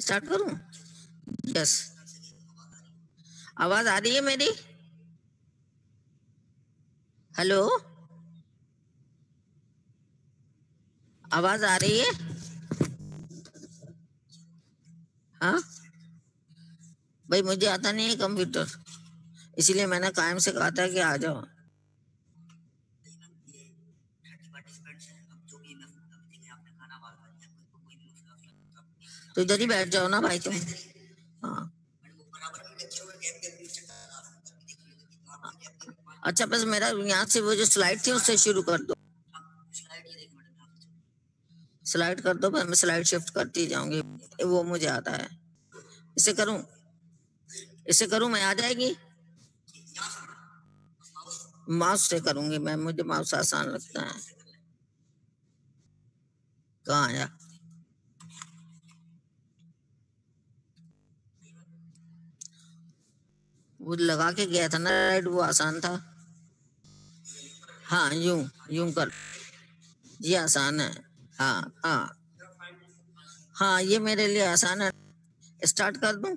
Start करूं? Yes, आवाज आ रही है मेरी? हेलो, आवाज आ रही है? हाँ भाई, मुझे आता नहीं है कंप्यूटर, इसीलिए मैंने कायम से कहा था कि आ जाओ। तो इधर ही बैठ जाओ ना भाई तुम। हाँ, अच्छा, बस मेरा यहाँ से वो जो स्लाइड थी उससे शुरू कर दो। स्लाइड कर दो, बस मैं स्लाइड शिफ्ट करती जाऊंगी, वो मुझे आता है। इसे करूं? इसे करूं मैं, आ जाएगी? माउस से करूंगी मैं, मुझे माउस आसान लगता है। कहाँ आया? वो लगा के गया था ना राइट, वो आसान था। हाँ, यूं यूं कर, ये आसान है। हाँ हाँ हाँ, ये मेरे लिए आसान है। स्टार्ट कर दूं?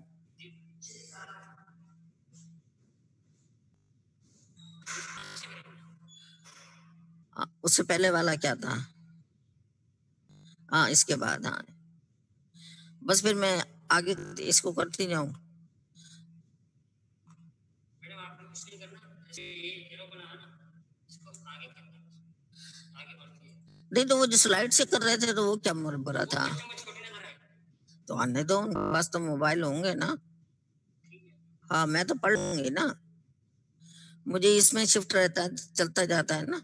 उससे पहले वाला क्या था? हाँ, इसके बाद। हाँ, बस फिर मैं आगे इसको करती जाऊं। नहीं तो वो जो स्लाइड से कर रहे थे तो वो क्या बुरा था? तो आने दो, उनके पास तो मोबाइल होंगे ना। हाँ, मैं तो पढ़ लूंगी ना, मुझे इसमें शिफ्ट रहता है, चलता जाता है ना।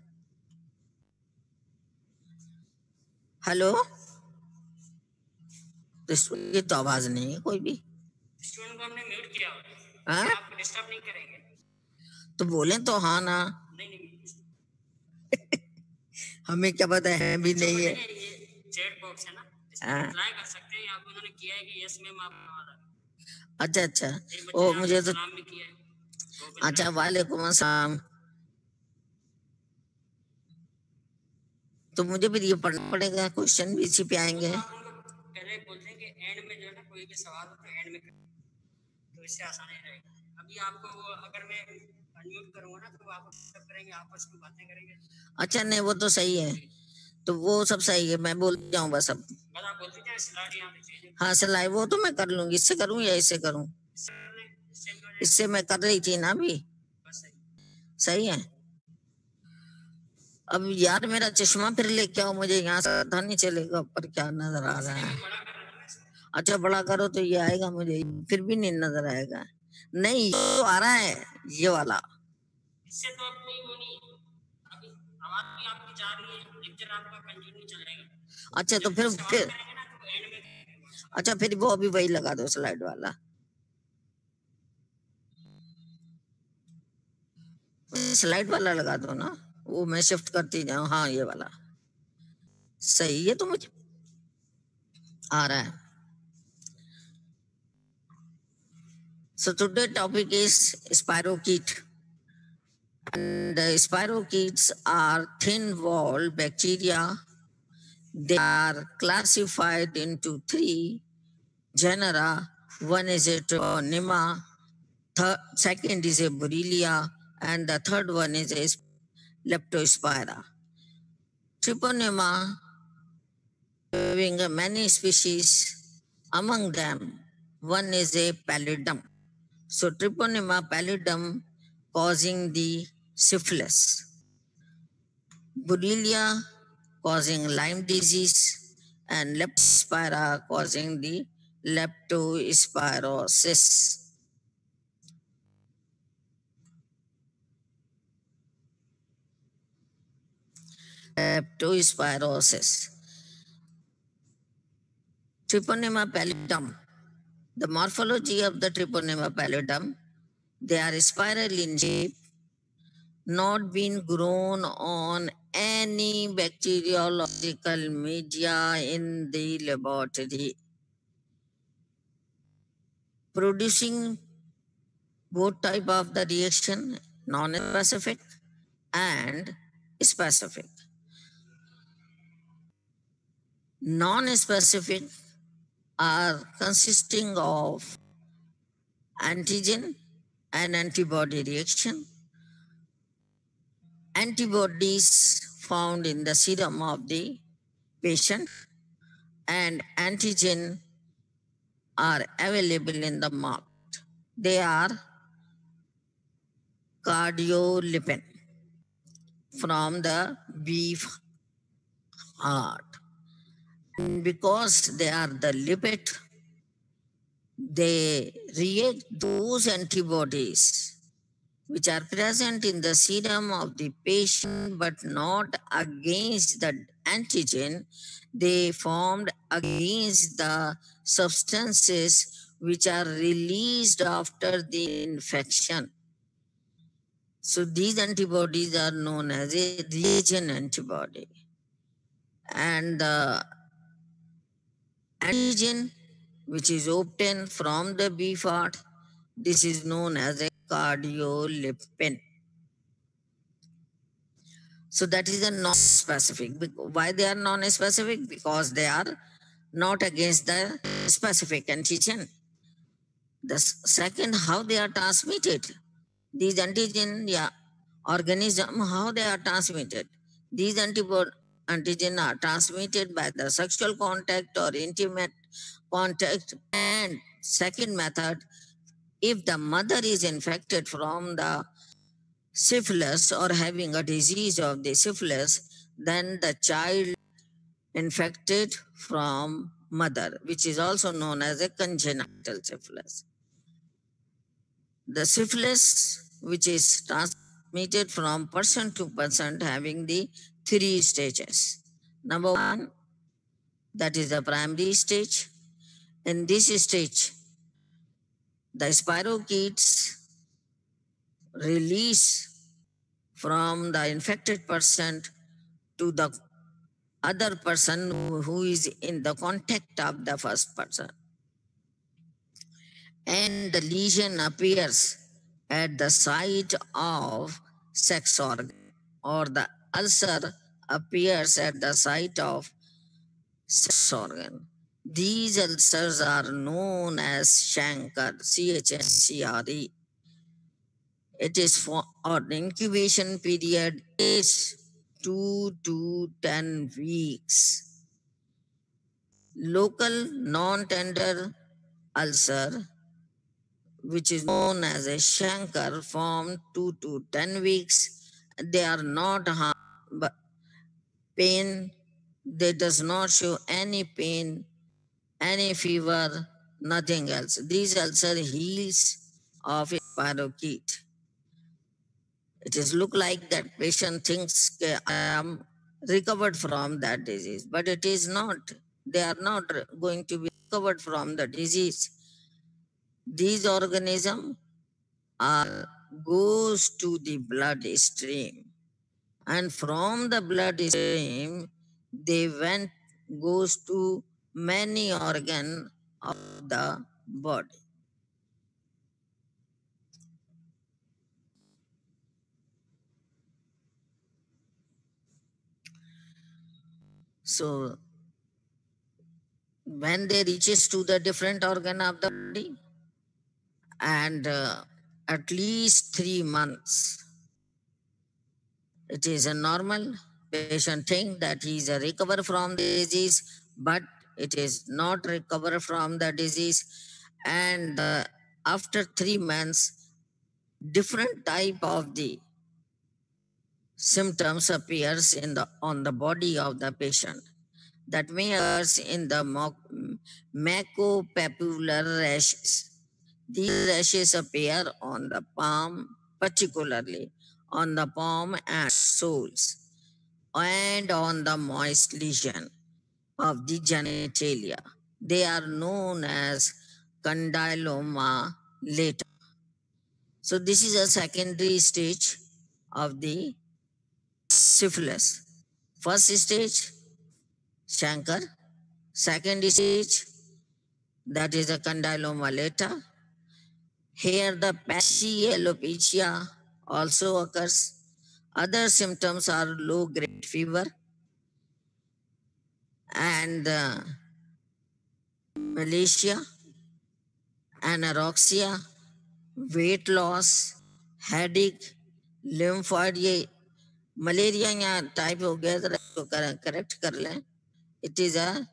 हेलो, तो इसकी तो आवाज नहीं है कोई भी। स्टूडेंट को हमने म्यूट किया हुआ है। हाँ? आप डिस्टर्ब नहीं करेंगे तो बोले तो हाँ ना। नहीं नहीं हमें क्या पता है भी नहीं है। ये चैट बॉक्स है ना, इसमें रिप्लाई कर सकते हैं। आप उन्होंने किया है कि यस मैम आपका वाला। अच्छा अच्छा, ओ मुझे तो सलाम भी किया है। अच्छा, वालेकुम अस्सलाम। तो मुझे भी ये पढ़ना पड़ेगा, क्वेश्चन भी इसी पे आएंगे। पहले बोलते हैं कि एंड में जो है ना कोई भी सवाल हो तो एंड में, तो इससे आसानी रहेगी। अभी आपको अगर मैं अनम्यूट करूंगा ना तो आप सब करेंगे, आपस में बातें करेंगे। अच्छा, नहीं वो तो सही है, तो वो सब सही है, मैं बोल जाऊं बस अब। बस आप बोलते जाए, स्लाइड यहाँ पे। हाँ, स्लाइड वो तो मैं कर लूंगी। इससे करूं या इससे करूं? इससे मैं कर रही थी ना अभी। सही है। अब यार मेरा चश्मा फिर लेके आओ, मुझे यहाँ से पता नहीं चलेगा ऊपर क्या नजर आ रहा है। अच्छा, बड़ा करो तो ये आएगा, मुझे फिर भी नहीं नजर आएगा। नहीं, ये तो आ रहा है, ये वाला। इससे तो अब कोई वो नहीं, अभी आवाज भी आपकी जा रही है, लेक्चर आपका कंटिन्यू चलेगा। अच्छा, तो फिर अच्छा, फिर वो अभी वही लगा दो, स्लाइड वाला। स्लाइड वाला लगा दो ना, वो मैं शिफ्ट करती जाऊं। हाँ, ये वाला सही है, तो मुझे आ रहा है। So today topic is spirochete. And spirochetes are thin-walled bacteria. They are classified into 3 genera. One is a Treponema, second is a Borrelia, and the third one is a Leptospira. Treponema having many species. Among them, one is a pallidum. So Treponema pallidum causing the syphilis. Borrelia causing Lyme disease, and Leptospira causing the leptospirosis. Leptospirosis. Treponema pallidum. The morphology of the Treponema pallidum, they are spiral in shape, not been grown on any bacteriological media in the laboratory, producing both type of the reaction, non-specific and specific. Non-specific are consisting of antigen and antibody reaction. Antibodies found in the serum of the patient and antigen are available in the market. They are cardiolipin from the beef heart. And because they are the lipid, they react those antibodies which are present in the serum of the patient but not against the antigen. They formed against the substances which are released after the infection. So these antibodies are known as a reagent antibody. And the antigen which is obtained from the beef heart, this is known as a cardiolipin. So that is a non-specific. Why they are non-specific? Because they are not against the specific antigen. The second, how they are transmitted. These antigen, organism, how they are transmitted. These antigen are transmitted by the sexual contact or intimate contact. And second method, if the mother is infected from the syphilis or having a disease of the syphilis, then the child infected from mother, which is also known as a congenital syphilis. The syphilis, which is transmitted from person to person, having the three stages. Number one, that is the primary stage. In this stage, the spirochetes release from the infected person to the other person who is in the contact of the first person. And the lesion appears at the site of sex organ, or the ulcer appears at the site of sex organ. These ulcers are known as chancre, CHNCRE. It is for an incubation period is 2 to 10 weeks. Local non-tender ulcer, which is known as a chancre, form 2 to 10 weeks. They are not harm, but pain. They does not show any pain, any fever, nothing else. These ulcer heals of a spirochete. It is look like that patient thinks I am recovered from that disease, but it is not. They are not going to be recovered from the disease. These organisms are goes to the blood stream, and from the blood stream they went goes to many organ of the body. So when they reaches to the different organ of the body, and at least 3 months, it is a normal patient think that he is a recover from the disease, but it is not recover from the disease. And after 3 months, different type of the symptoms appears in the on the body of the patient. That may occurs in the macropapular rashes. These rashes appear on the palm, particularly on the palm and soles, and on the moist lesion of the genitalia. They are known as condyloma lata. So this is a secondary stage of the syphilis. First stage, chancre. Second stage, that is a condyloma lata. Here the patchy alopecia also occurs. Other symptoms are low grade fever and malacia, anorexia, weight loss, headache, lymphoid, ये malaria यहाँ type हो गया, जरा इसको correct कर लें. It is a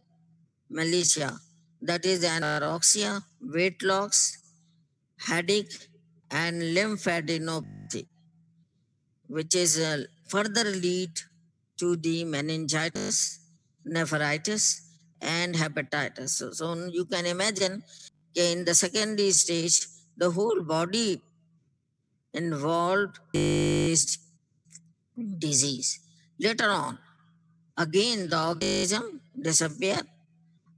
malacia, that is anorexia, weight loss, headache, and lymphadenopathy, which is further lead to the meningitis, nephritis, and hepatitis. So you can imagine in the secondary stage, the whole body involved is disease. Later on, again the organism disappear,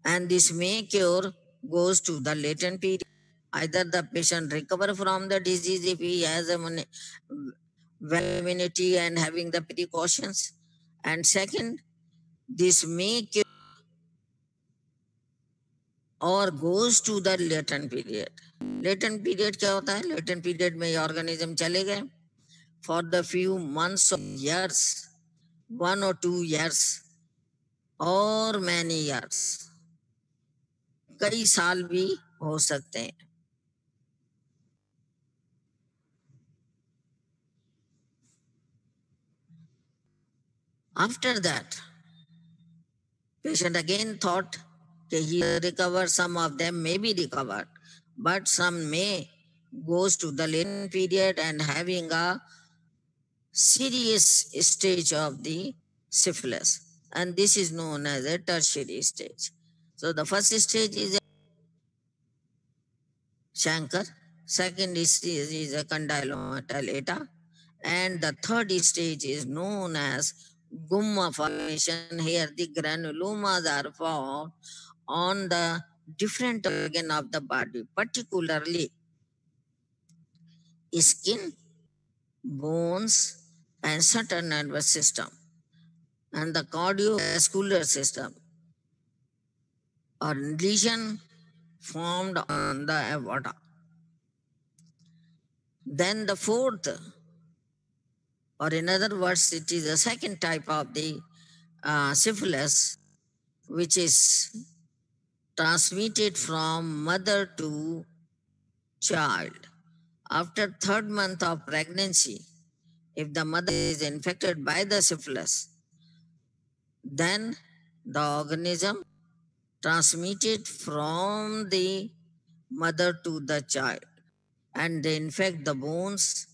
and this may cure goes to the latent period. Either the patient recover from the disease if he has a well immunity and having the precautions, and second, this may cure or goes to the latent period. Latent period क्या होता है? Latent period में ये organism चले गए for the few months or years, 1 or 2 years or many years, कई साल भी हो सकते हैं. After that, patient again thought that he recovered, some of them may be recovered, but some may goes to the latent period and having a serious stage of the syphilis, and this is known as a tertiary stage. So the first stage is chancre, second stage is a condylomata, and the third stage is known as gumma formation. Here the granulomas are found on the different organ of the body, particularly skin, bones, and central nervous system, and the cardiovascular system, or lesion formed on the aorta. Then the fourth, or in other words, it is the second type of the syphilis, which is transmitted from mother to child. After third month of pregnancy, if the mother is infected by the syphilis, then the organism transmitted from the mother to the child, and they infect the bones,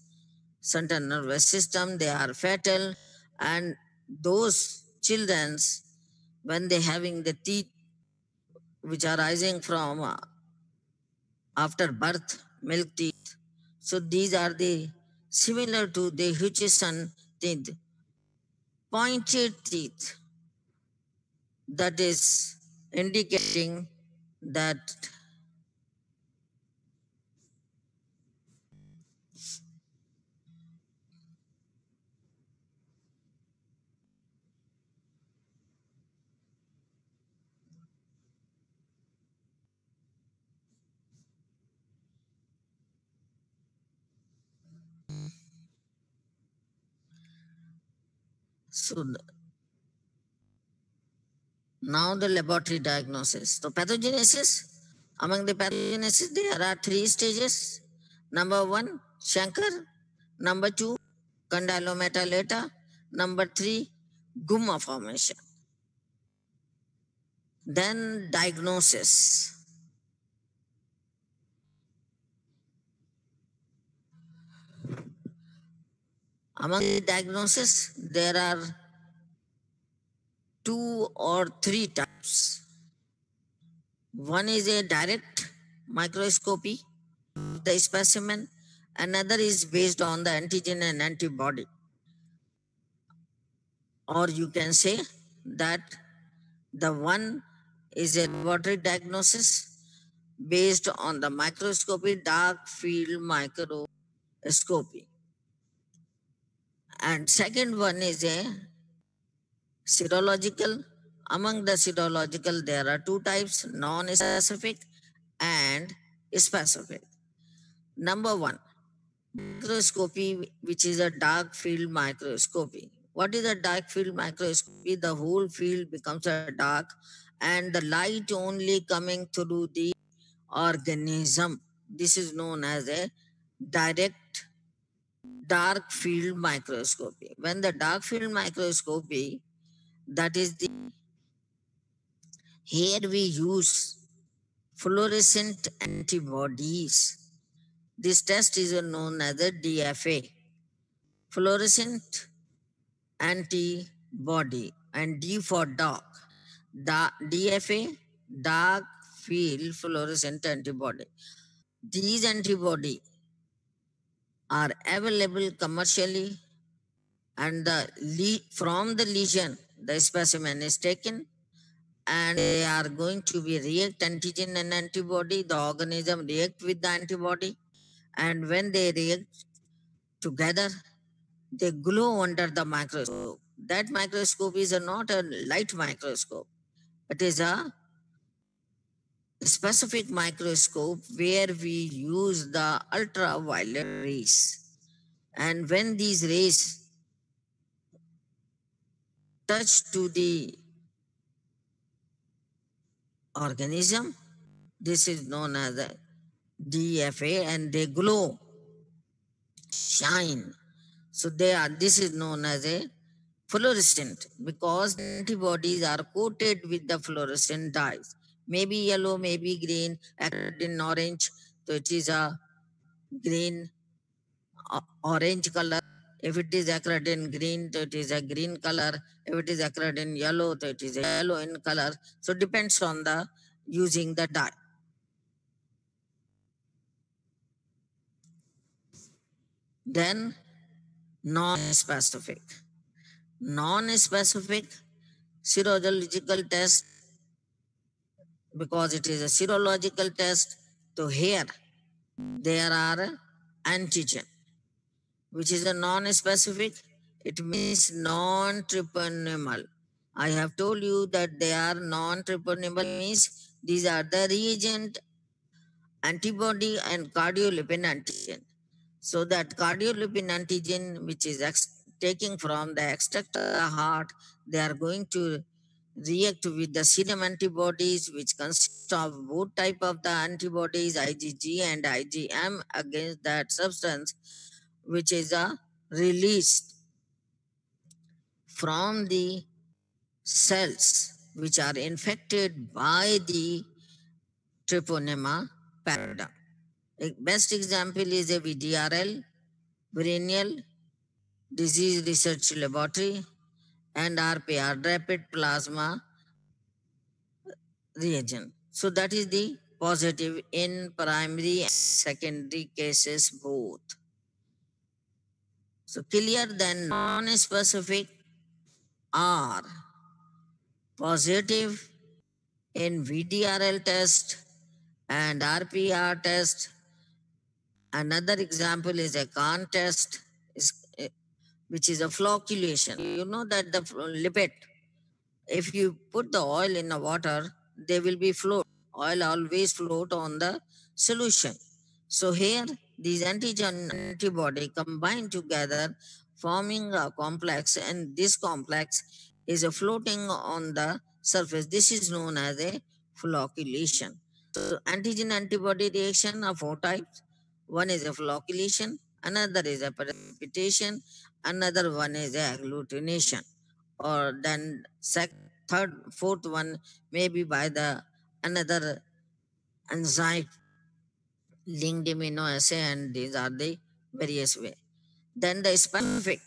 central nervous system, they are fatal, and those children, when they having the teeth which are rising from after birth, milk teeth, so these are the similar to the Hutchinson teeth, pointed teeth, that is indicating that so now the laboratory diagnosis. So pathogenesis, among the pathogenesis, there are 3 stages. Number 1, chancre. Number 2, condylomata. Number 3, gumma formation. Then diagnosis. Among the diagnosis, there are 2 or 3 types. One is a direct microscopy of the specimen. Another is based on the antigen and antibody. Or you can say that the one is a laboratory diagnosis based on the microscopy, dark field microscopy. And second one is a serological. Among the serological, there are 2 types, non-specific and specific. Number 1, microscopy, which is a dark field microscopy. What is a dark field microscopy? The whole field becomes a dark, and the light only coming through the organism. This is known as a direct dark field microscopy. When the dark field microscopy, that is the here we use fluorescent antibodies. This test is known as a DFA, fluorescent antibody, and D for dark. The DFA, dark field fluorescent antibody. These antibody are available commercially, and from the lesion the specimen is taken, and they are going to be react antigen and antibody. The organism react with the antibody, and when they react together, they glow under the microscope. That microscope is not a light microscope. It is a specific microscope where we use the ultraviolet rays. And when these rays touch to the organism, this is known as a DFA, and they glow, shine. So this is known as a fluorescent, because antibodies are coated with the fluorescent dyes. Maybe yellow, maybe green, in orange. So it is a green, orange color. If it is occurred in green, so it is a green color. If it is occurred in yellow, so it is a yellow in color. So depends on the using the dye. Then non-specific. Non-specific serological test, because it is a serological test. So here there are antigen, which is a non-specific. It means non-treponemal. I have told you that they are non-treponemal, means these are the reagent, antibody, and cardiolipin antigen. So that cardiolipin antigen, which is taking from the extract of the heart, they are going to react with the serum antibodies, which consist of both type of the antibodies, IgG and IgM, against that substance, which is released from the cells which are infected by the treponema pallidum. A best example is a VDRL, Viridian Disease Research Laboratory, and RPR, Rapid Plasma Reagent. So that is the positive in primary and secondary cases both. So clear, then non-specific are positive in VDRL test and RPR test. Another example is a Kahn test, which is a flocculation. You know that the lipid, if you put the oil in the water, they will be float. Oil always float on the solution. So here, these antigen antibody combine together, forming a complex, and this complex is a floating on the surface. This is known as a flocculation. So antigen antibody reaction are four types. One is a flocculation, another is a precipitation, another one is a agglutination, or then third, fourth one may be by the another enzyme linked amino acid, and these are the various way. Then the specific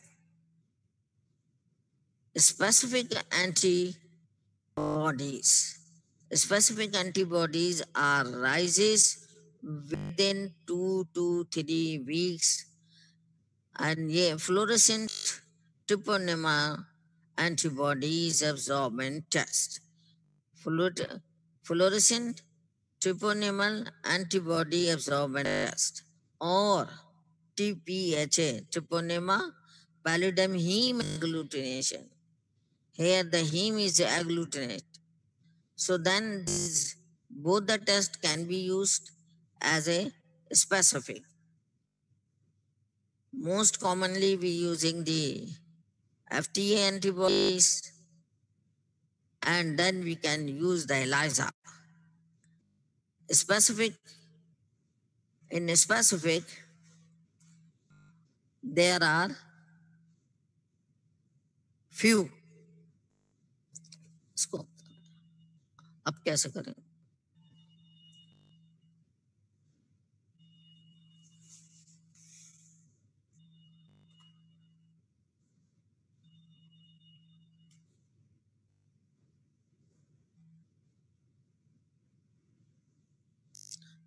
antibodies. Specific antibodies are rises within 2 to 3 weeks, and fluorescent treponema antibodies absorbent test. Fluorescent treponemal antibody absorbent test, or TPHA, treponema pallidum heme agglutination. Here the heme is agglutinate. So then both the tests can be used as a specific. Most commonly we using the FTA antibodies and then we can use the ELISA. Specific, in specific, there are few. इसको अब कैसे करें?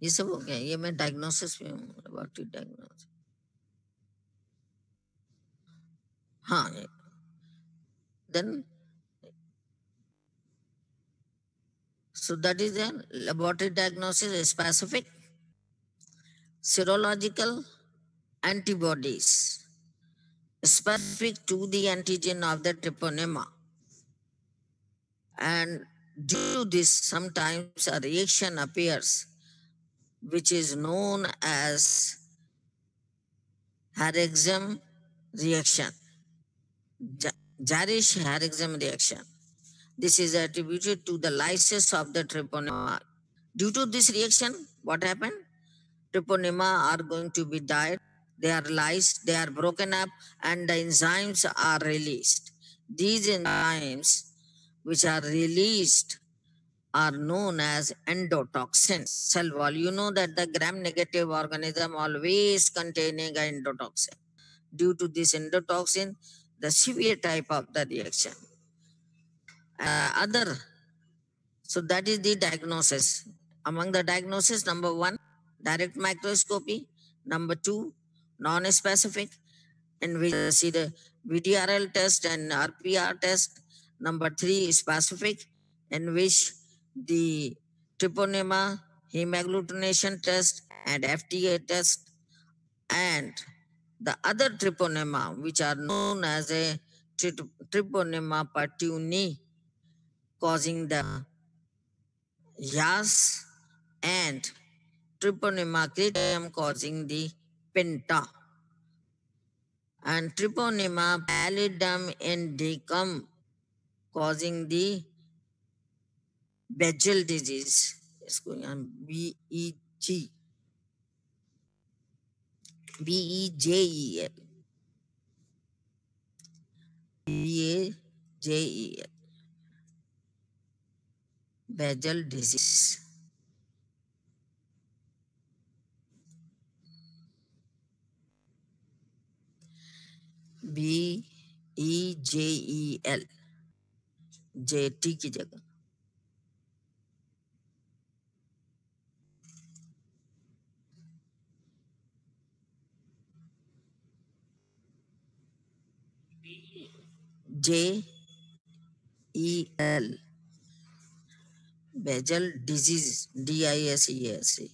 ये सब हो गया, ये मैं डायग्नोसिस में हूँ, लेबोरेटरी डायग्नोसिस. हाँ, then so that is the laboratory diagnosis. Specific, serological antibodies specific to the antigen of the treponema, and due to this sometimes a reaction appears which is known as Harrison reaction, Jarisch-Harrison reaction. This is attributed to the lysis of the treponema. Due to this reaction, what happened? Treponema are going to be died, they are lysed, they are broken up, and the enzymes are released. These enzymes which are released are known as endotoxin. Cell wall, you know that the gram-negative organism always containing endotoxin. Due to this endotoxin, the severe type of the reaction. So that is the diagnosis. Among the diagnosis, number 1, direct microscopy. Number 2, non-specific, in which you see the VDRL test and RPR test. Number 3, specific, in which the treponema hemagglutination test and FTA test, and the other treponema, which are known as a treponema purtunei, causing the Yas, and Treponema critium causing the Penta, and Treponema pallidum indicum causing the Begel disease. It's going on BEG. BEJEL. BEJEL. Begel disease. BEJEL. JT की जगह. JEL. Begel disease. DISEAS.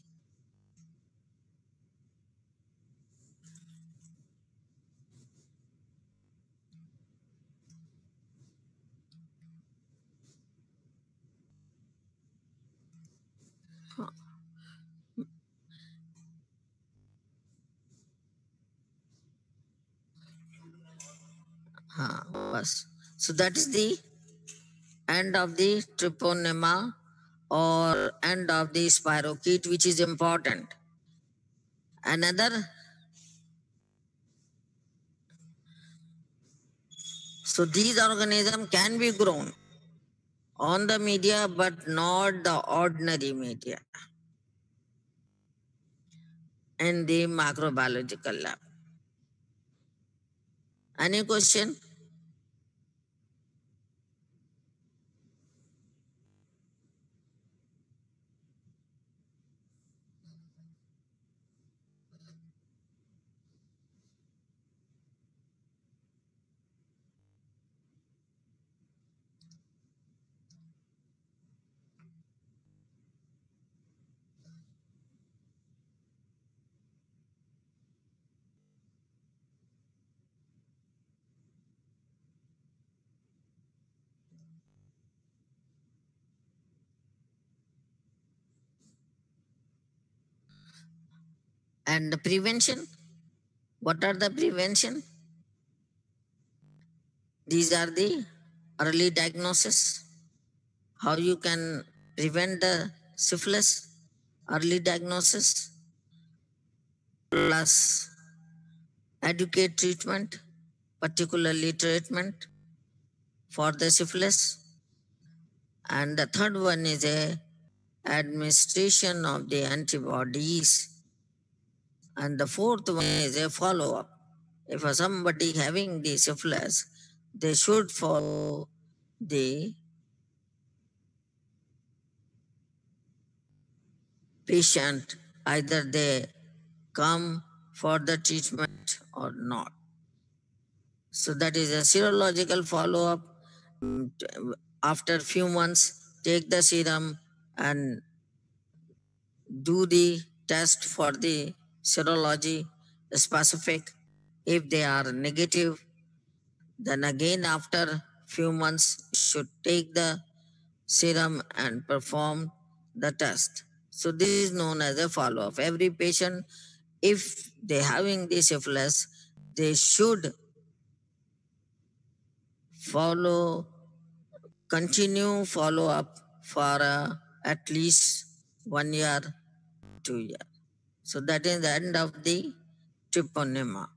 So that is the end of the treponema or end of the spirochete, which is important. Another, so these organisms can be grown on the media, but not the ordinary media in the microbiological lab. Any question? And the prevention? What are the prevention? These are the early diagnosis. how you can prevent the syphilis, early diagnosis, plus adequate treatment, particularly treatment for the syphilis. And the third one is a administration of the antibodies. And the fourth one is a follow-up. If somebody having the syphilis, they should follow the patient, either they come for the treatment or not. So that is a serological follow-up. After few months, take the serum and do the test for the serology specific. If they are negative, then again after few months should take the serum and perform the test. So this is known as a follow-up. Every patient, if they having the syphilis, they should continue follow-up for at least 1 year, 2 year. So that is the end of the Triponema.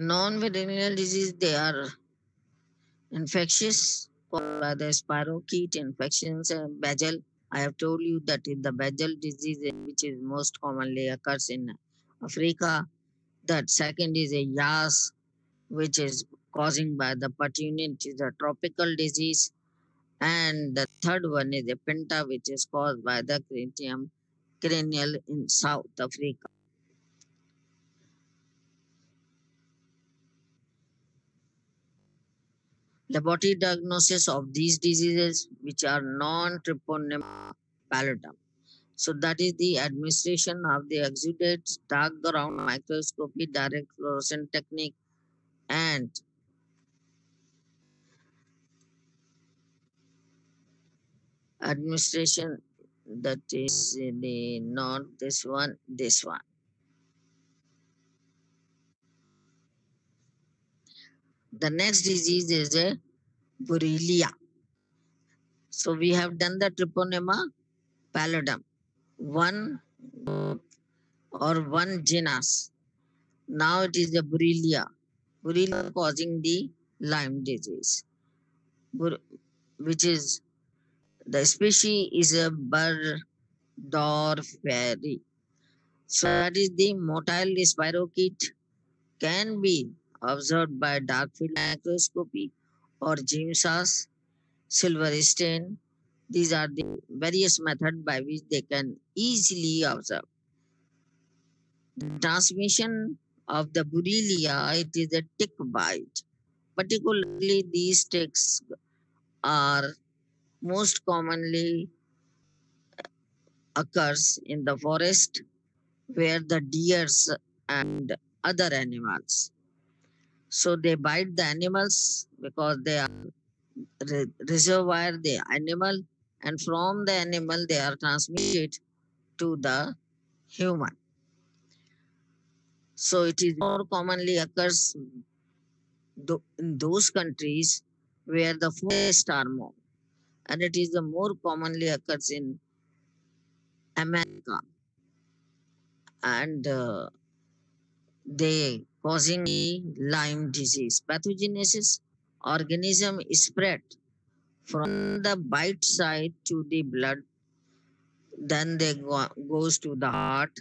Non-venereal disease, they are infectious caused by the spirochete infections and Bagel. I have told you that is the Bagel disease, which is most commonly occurs in Africa. That second is a Yas, which is causing by the pertunit, is a tropical disease. And the third one is a Pinta, which is caused by the cranial in South Africa. Laboratory diagnosis of these diseases, which are non-Treponema pallidum. So that is the administration of the exudates, dark ground microscopy, direct fluorescent technique, and administration, that is the not this one, this one. The next disease is a Borrelia. So we have done the Treponema pallidum, one or one genus. Now it is the Borrelia. Borrelia causing the Lyme disease, which is the species is a Burdorferi. So that is the motile spirochete can be observed by dark field microscopy or James's silver stain. These are the various methods by which they can easily observe. The transmission of the Borrelia, it is a tick bite. Particularly these ticks are most commonly occurs in the forest where the deers and other animals. So they bite the animals because they are reservoir the animal, and from the animal they are transmitted to the human. So it is more commonly occurs in those countries where the forests are more, and it is the more commonly occurs in America, and they causing Lyme disease. Pathogenesis organism is spread from the bite site to the blood, then they goes to the heart,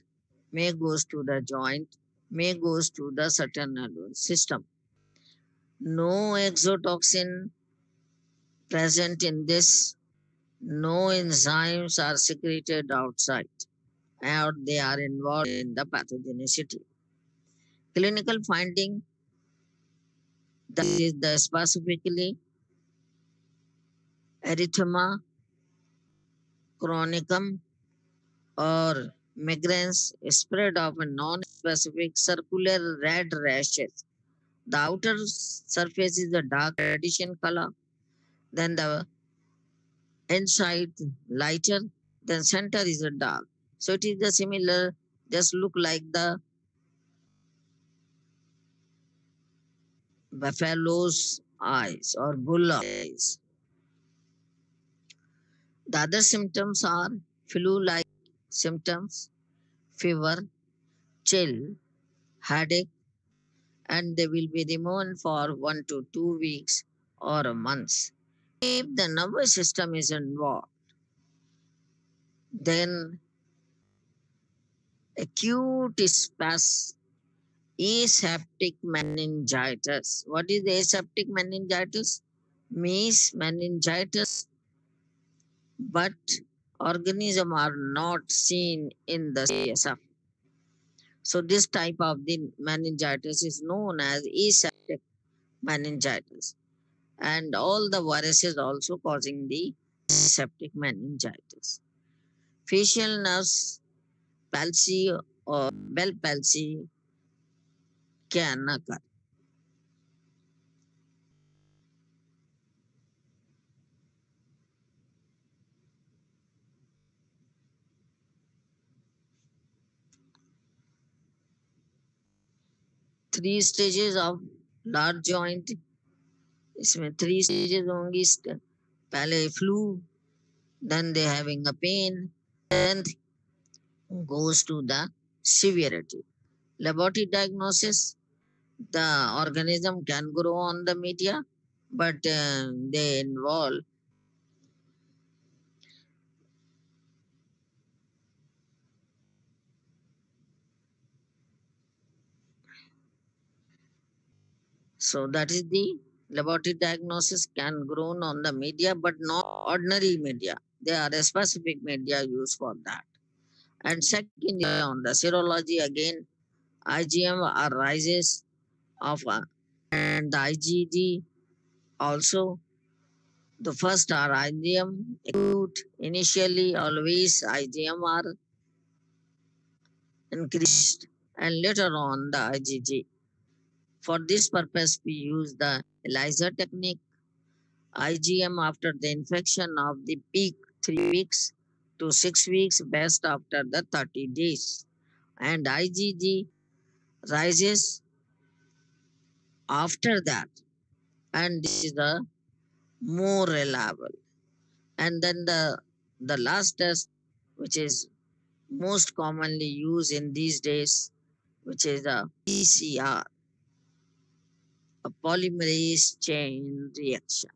may goes to the joint, may goes to the certain nervous system. No exotoxin present in this, no enzymes are secreted outside, or they are involved in the pathogenicity. Clinical finding, that is the specifically erythema chronicum or migraines, spread of a non-specific circular red rashes. The outer surface is a dark reddish in color, then the inside lighter, then center is a dark. So it is the similar, just look like the buffalo's eyes or bull eyes. The other symptoms are flu-like symptoms, fever, chill, headache, and they will be removed for 1 to 2 weeks or a month. If the nervous system is involved, then acute aseptic meningitis. What is aseptic meningitis? Means meningitis, but organisms are not seen in the CSF. So this type of the meningitis is known as aseptic meningitis, and all the viruses also causing the septic meningitis. Facial nerves palsy or Bell palsy can occur. Three stages of large joint, इसमें three stages होंगी. पहले flu, then they having a pain, then goes to the severity. Laboratory diagnosis, the organism can grow on the media, but they involve so that is the laboratory diagnosis can grow on the media, but not ordinary media. There are a specific media used for that. And second, on the serology again, IgM arises of and the IgG also. The first are IgM acute. Initially, always IgM are increased, and later on the IgG. For this purpose, we use the ELISA technique. IgM after the infection of the peak 3 weeks to 6 weeks, best after the 30 days. And IgG rises after that, and this is the more reliable. And then the last test, which is most commonly used in these days, which is the PCR, a polymerase chain reaction.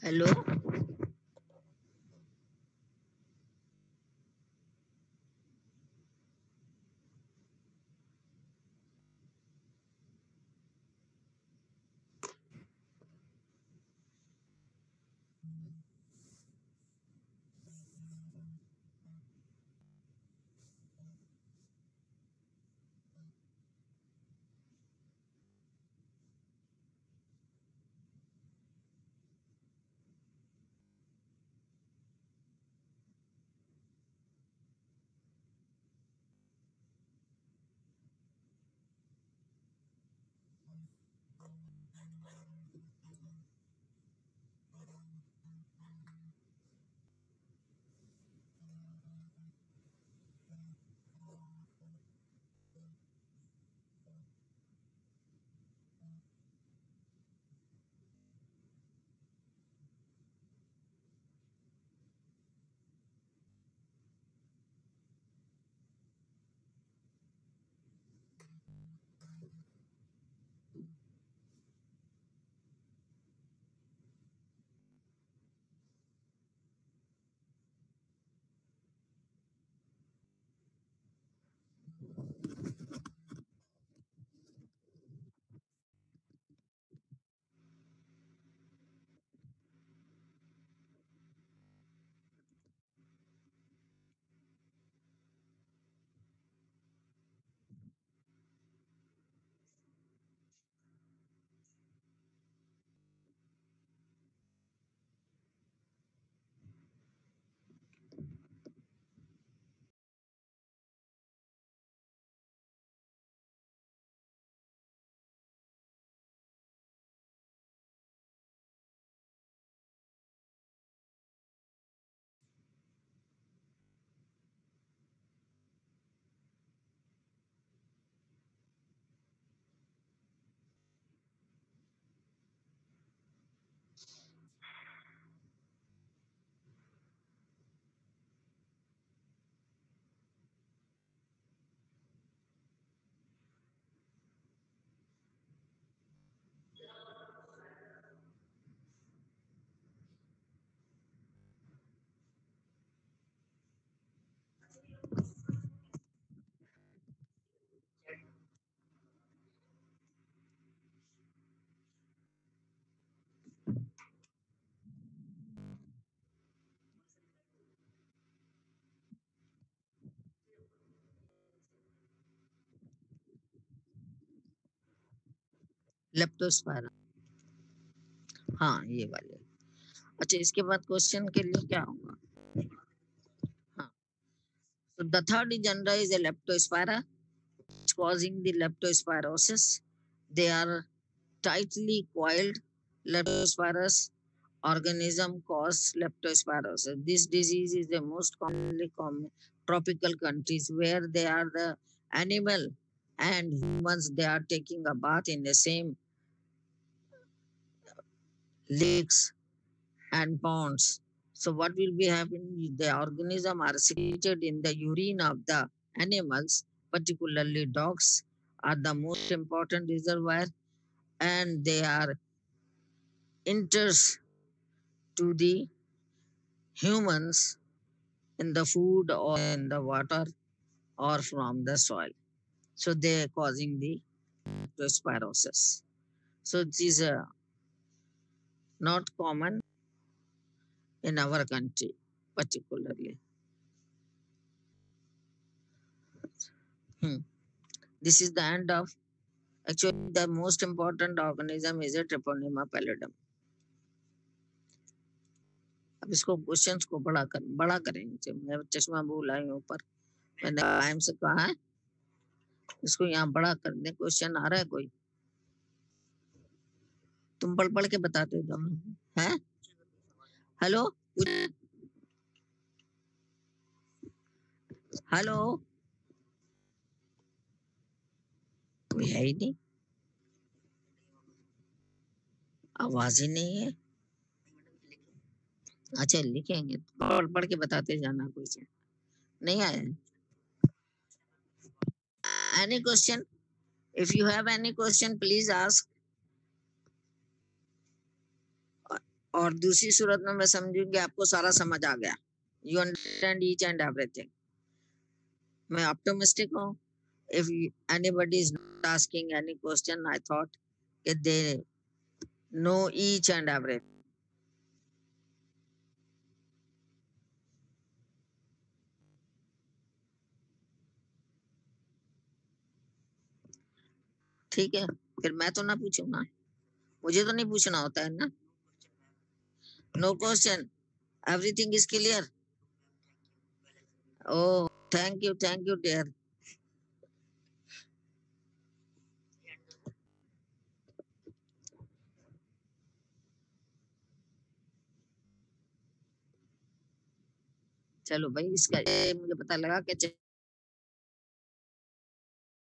Hello, Leptospira, हाँ ये वाले। अच्छा, इसके बाद question के लिए क्या होगा? हाँ, so the third genre is a leptospira, causing the leptospirosis. They are tightly coiled leptospirus organism cause leptospirosis. This disease is the most commonly common tropical countries where they are the animal and humans they are taking a bath in the same lakes and ponds. So what will be happening? The organism are secreted in the urine of the animals, particularly dogs are the most important reservoir, and they are enters to the humans in the food or in the water or from the soil. So they are causing the leptospirosis. So it is not common in our country particularly. Hmm. This is the end of. Actually, the most important organism is a Treponema pallidum. अब इसको questions को बड़ा करेंगे। मैं चश्मा भूल आई हूँ ऊपर, मैंने टाइम से कहा है इसको यहाँ बड़ा कर दे। क्वेश्चन आ रहा है कोई? तुम पढ़ पढ़ के बताते हो है? हेलो, हेलो, कोई है ही नहीं, आवाज ही नहीं है। अच्छा लिखेंगे, पढ़ पढ़ के बताते जाना। क्वेश्चन नहीं आया? Any question? If you have any question please ask, और दूसरी सूरत में मैं समझूंगी आपको सारा समझ आ गया, you understand each and everything. मैं ऑप्टिमिस्टिक हूँ। If anybody is not asking any question, I thought कि they know each and everything. ठीक है, फिर मैं तो ना पूछूं ना, मुझे तो नहीं पूछना होता है ना। No question, everything is clear. Oh, thank you dear. चलो भाई, इसका ये मुझे पता लगा कि